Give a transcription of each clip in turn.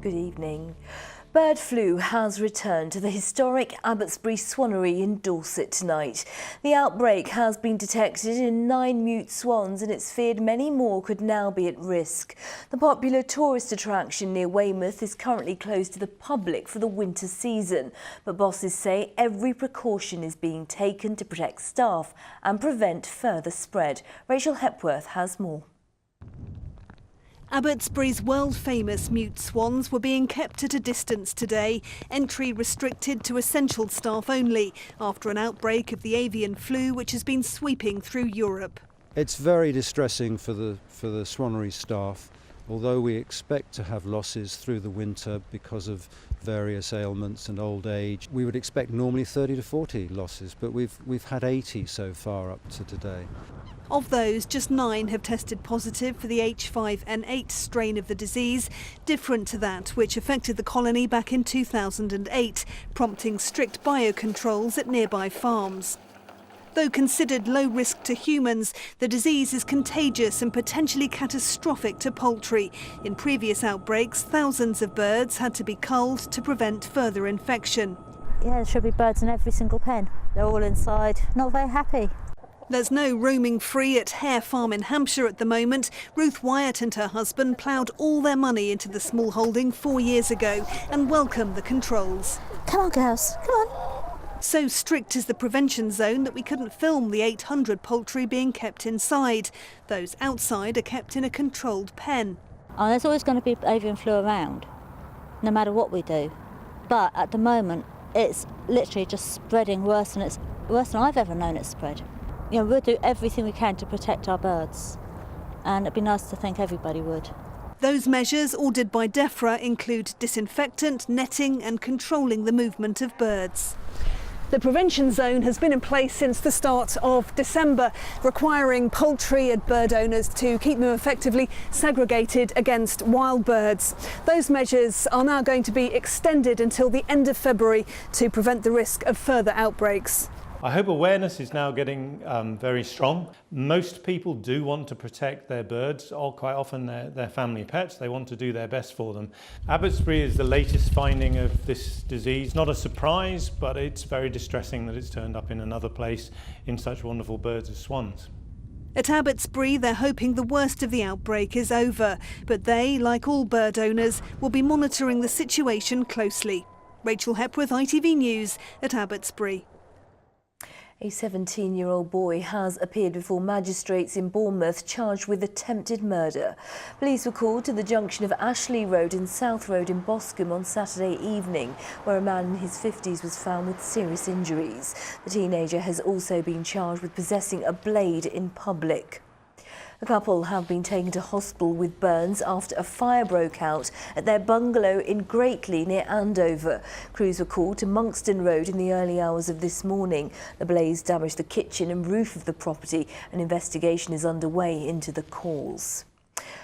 Good evening. Bird flu has returned to the historic Abbotsbury Swannery in Dorset tonight. The outbreak has been detected in 9 mute swans and it's feared many more could now be at risk. The popular tourist attraction near Weymouth is currently closed to the public for the winter season, but bosses say every precaution is being taken to protect staff and prevent further spread. Rachel Hepworth has more. Abbotsbury's world-famous mute swans were being kept at a distance today, entry restricted to essential staff only, after an outbreak of the avian flu which has been sweeping through Europe. It's very distressing for the Swannery staff, although we expect to have losses through the winter because of various ailments and old age. We would expect normally 30 to 40 losses, but we've had 80 so far up to today. Of those, just 9 have tested positive for the H5N8 strain of the disease, different to that which affected the colony back in 2008, prompting strict biocontrols at nearby farms. Though considered low risk to humans, the disease is contagious and potentially catastrophic to poultry. In previous outbreaks, thousands of birds had to be culled to prevent further infection. Yeah, there should be birds in every single pen. They're all inside, not very happy. There's no roaming free at Hare Farm in Hampshire at the moment. Ruth Wyatt and her husband ploughed all their money into the small holding 4 years ago and welcomed the controls. Come on, girls, come on. So strict is the prevention zone that we couldn't film the 800 poultry being kept inside. Those outside are kept in a controlled pen. Oh, there's always going to be avian flu around, no matter what we do. But at the moment, it's literally just spreading worse than I've ever known it spread. You know, we'll do everything we can to protect our birds, and it'd be nice to think everybody would. Those measures ordered by DEFRA include disinfectant, netting and controlling the movement of birds. The prevention zone has been in place since the start of December, requiring poultry and bird owners to keep them effectively segregated against wild birds. Those measures are now going to be extended until the end of February to prevent the risk of further outbreaks. I hope awareness is now getting very strong. Most people do want to protect their birds, or quite often their family pets. They want to do their best for them. Abbotsbury is the latest finding of this disease. Not a surprise, but it's very distressing that it's turned up in another place in such wonderful birds as swans. At Abbotsbury, they're hoping the worst of the outbreak is over, but they, like all bird owners, will be monitoring the situation closely. Rachel Hepworth, ITV News at Abbotsbury. A 17-year-old boy has appeared before magistrates in Bournemouth charged with attempted murder. Police were called to the junction of Ashley Road and South Road in Boscombe on Saturday evening, where a man in his 50s was found with serious injuries. The teenager has also been charged with possessing a blade in public. The couple have been taken to hospital with burns after a fire broke out at their bungalow in Greatley near Andover. Crews were called to Monkston Road in the early hours of this morning. The blaze damaged the kitchen and roof of the property. An investigation is underway into the cause.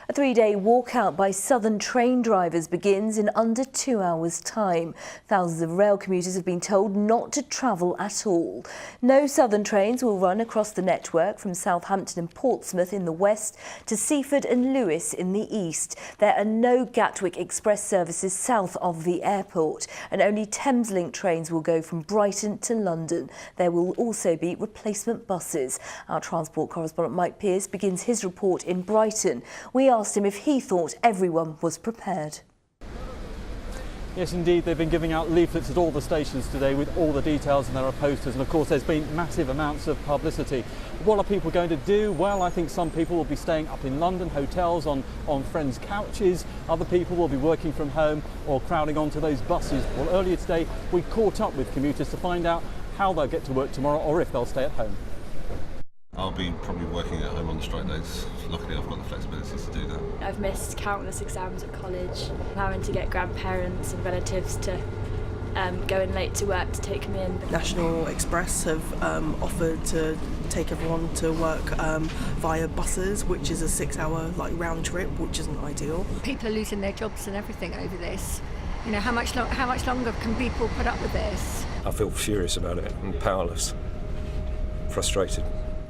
A 3-day walkout by Southern train drivers begins in under 2 hours' time. Thousands of rail commuters have been told not to travel at all. No Southern trains will run across the network from Southampton and Portsmouth in the west to Seaford and Lewis in the east. There are no Gatwick Express services south of the airport, and only Thameslink trains will go from Brighton to London. There will also be replacement buses. Our transport correspondent Mike Pearce begins his report in Brighton. We asked him if he thought everyone was prepared. Yes, indeed, they've been giving out leaflets at all the stations today with all the details, and there are posters, and of course there's been massive amounts of publicity. What are people going to do? Well, I think some people will be staying up in London, hotels, on friends' couches. Other people will be working from home or crowding onto those buses. Well, earlier today we caught up with commuters to find out how they'll get to work tomorrow or if they'll stay at home. I'll be probably working at home on the strike days. Luckily I've got the flexibility to do that. I've missed countless exams at college, having to get grandparents and relatives to go in late to work to take me in. National Express have offered to take everyone to work via buses, which is a 6-hour round trip, which isn't ideal. People are losing their jobs and everything over this. You know, how much longer can people put up with this? I feel furious about it and powerless, frustrated.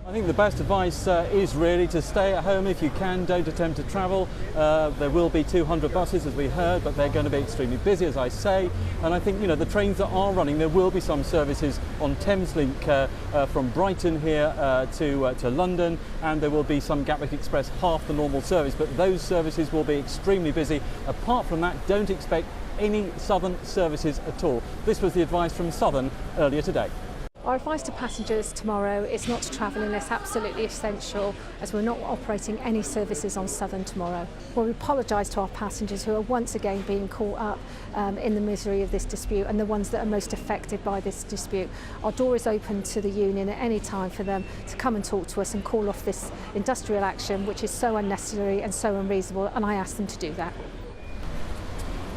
I think the best advice is really to stay at home if you can. Don't attempt to travel. There will be 200 buses, as we heard, but they're going to be extremely busy, as I say. And I think, you know, the trains that are running, there will be some services on Thameslink from Brighton here to London, and there will be some Gatwick Express, half the normal service, but those services will be extremely busy. Apart from that, don't expect any Southern services at all. This was the advice from Southern earlier today. Our advice to passengers tomorrow is not to travel unless absolutely essential, as we're not operating any services on Southern tomorrow. We apologise to our passengers who are once again being caught up in the misery of this dispute, and the ones that are most affected by this dispute. Our door is open to the union at any time for them to come and talk to us and call off this industrial action, which is so unnecessary and so unreasonable, and I ask them to do that.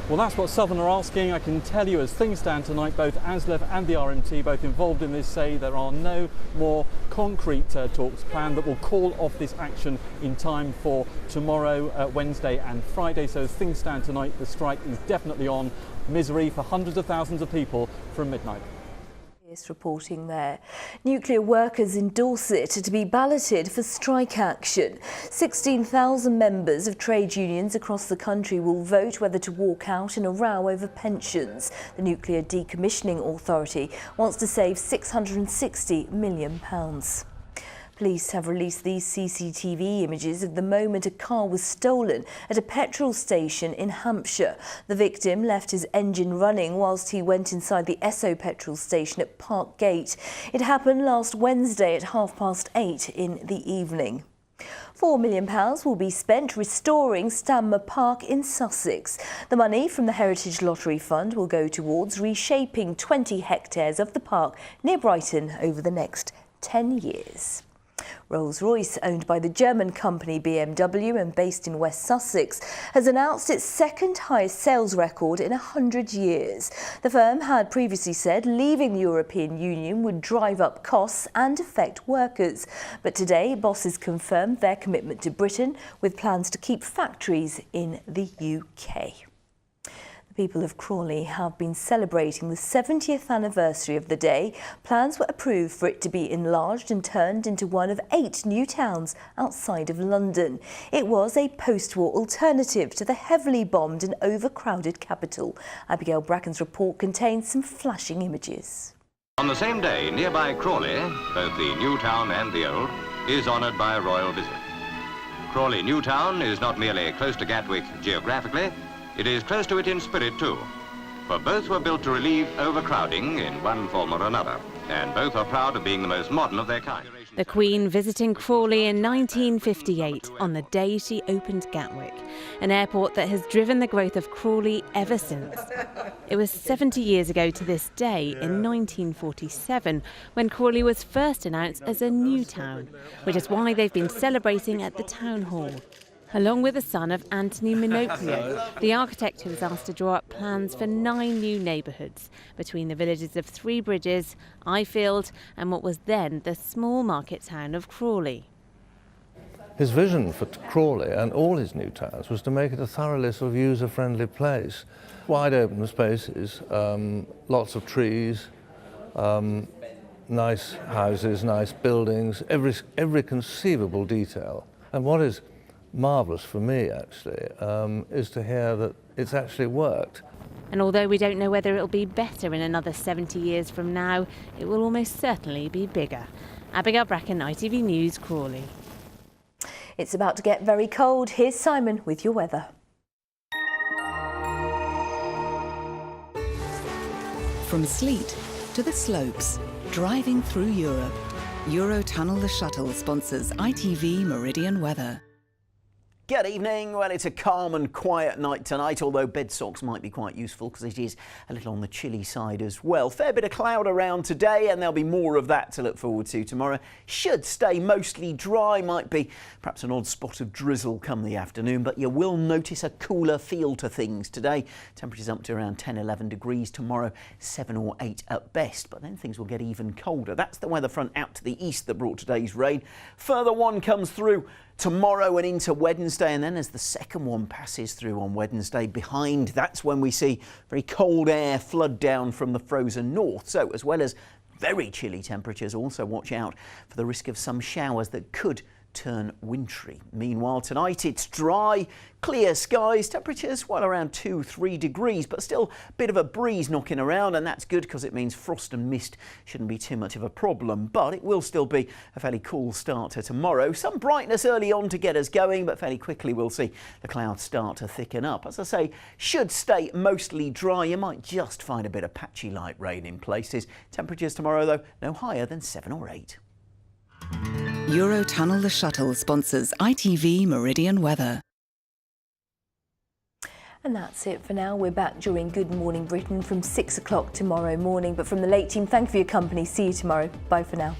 Well, that's what Southern are asking. I can tell you, as things stand tonight, both ASLEF and the RMT, both involved in this, say there are no more concrete talks planned that will call off this action in time for tomorrow, Wednesday and Friday. So as things stand tonight, the strike is definitely on. Misery for hundreds of thousands of people from midnight. Reporting there. Nuclear workers in Dorset to be balloted for strike action. 16,000 members of trade unions across the country will vote whether to walk out in a row over pensions. The Nuclear Decommissioning Authority wants to save £660 million. Police have released these CCTV images of the moment a car was stolen at a petrol station in Hampshire. The victim left his engine running whilst he went inside the Esso petrol station at Park Gate. It happened last Wednesday at 8:30 in the evening. £4 million will be spent restoring Stanmer Park in Sussex. The money from the Heritage Lottery Fund will go towards reshaping 20 hectares of the park near Brighton over the next 10 years. Rolls-Royce, owned by the German company BMW and based in West Sussex, has announced its second highest sales record in 100 years. The firm had previously said leaving the European Union would drive up costs and affect workers. But today, bosses confirmed their commitment to Britain with plans to keep factories in the UK. People of Crawley have been celebrating the 70th anniversary of the day. Plans were approved for it to be enlarged and turned into one of 8 new towns outside of London. It was a post-war alternative to the heavily bombed and overcrowded capital. Abigail Bracken's report contains some flashing images. On the same day, nearby Crawley, both the new town and the old, is honoured by a royal visit. Crawley New Town is not merely close to Gatwick geographically, it is close to it in spirit too, for both were built to relieve overcrowding in one form or another, and both are proud of being the most modern of their kind. The Queen visiting Crawley in 1958 on the day she opened Gatwick, an airport that has driven the growth of Crawley ever since. It was 70 years ago to this day, in 1947, when Crawley was first announced as a new town, which is why they've been celebrating at the town hall. Along with the son of Anthony Minocchio, the architect who was asked to draw up plans for 9 new neighbourhoods between the villages of Three Bridges, Ifield and what was then the small market town of Crawley. His vision for Crawley and all his new towns was to make it a thoroughly sort of user-friendly place. Wide open spaces, lots of trees, nice houses, nice buildings, every conceivable detail. And what is marvellous for me, actually, is to hear that it's actually worked. And although we don't know whether it'll be better in another 70 years from now, it will almost certainly be bigger. Abigail Bracken, ITV News, Crawley. It's about to get very cold. Here's Simon with your weather. From sleet to the slopes, driving through Europe. Eurotunnel the Shuttle sponsors ITV Meridian weather. Good evening. Well, it's a calm and quiet night tonight, although bed socks might be quite useful because it is a little on the chilly side as well. Fair bit of cloud around today, and there'll be more of that to look forward to tomorrow. Should stay mostly dry, might be perhaps an odd spot of drizzle come the afternoon, but you will notice a cooler feel to things today. Temperatures up to around 10-11 degrees tomorrow, 7 or 8 at best, but then things will get even colder. That's the weather front out to the east that brought today's rain. Further one comes through tomorrow and into Wednesday, and then as the second one passes through on Wednesday behind, that's when we see very cold air flood down from the frozen north. So as well as very chilly temperatures. Also watch out for the risk of some showers that could turn wintry. Meanwhile, tonight it's dry, clear skies, temperatures well around 2-3 degrees, but still a bit of a breeze knocking around, and that's good because it means frost and mist shouldn't be too much of a problem, but it will still be a fairly cool start to tomorrow. Some brightness early on to get us going, but fairly quickly we'll see the clouds start to thicken up. As I say, should stay mostly dry. You might just find a bit of patchy light rain in places. Temperatures tomorrow, though, no higher than 7 or 8. Eurotunnel the Shuttle sponsors ITV Meridian weather. And that's it for now. We're back during Good Morning Britain from 6 o'clock tomorrow morning. But from the late team, thank you for your company. See you tomorrow. Bye for now.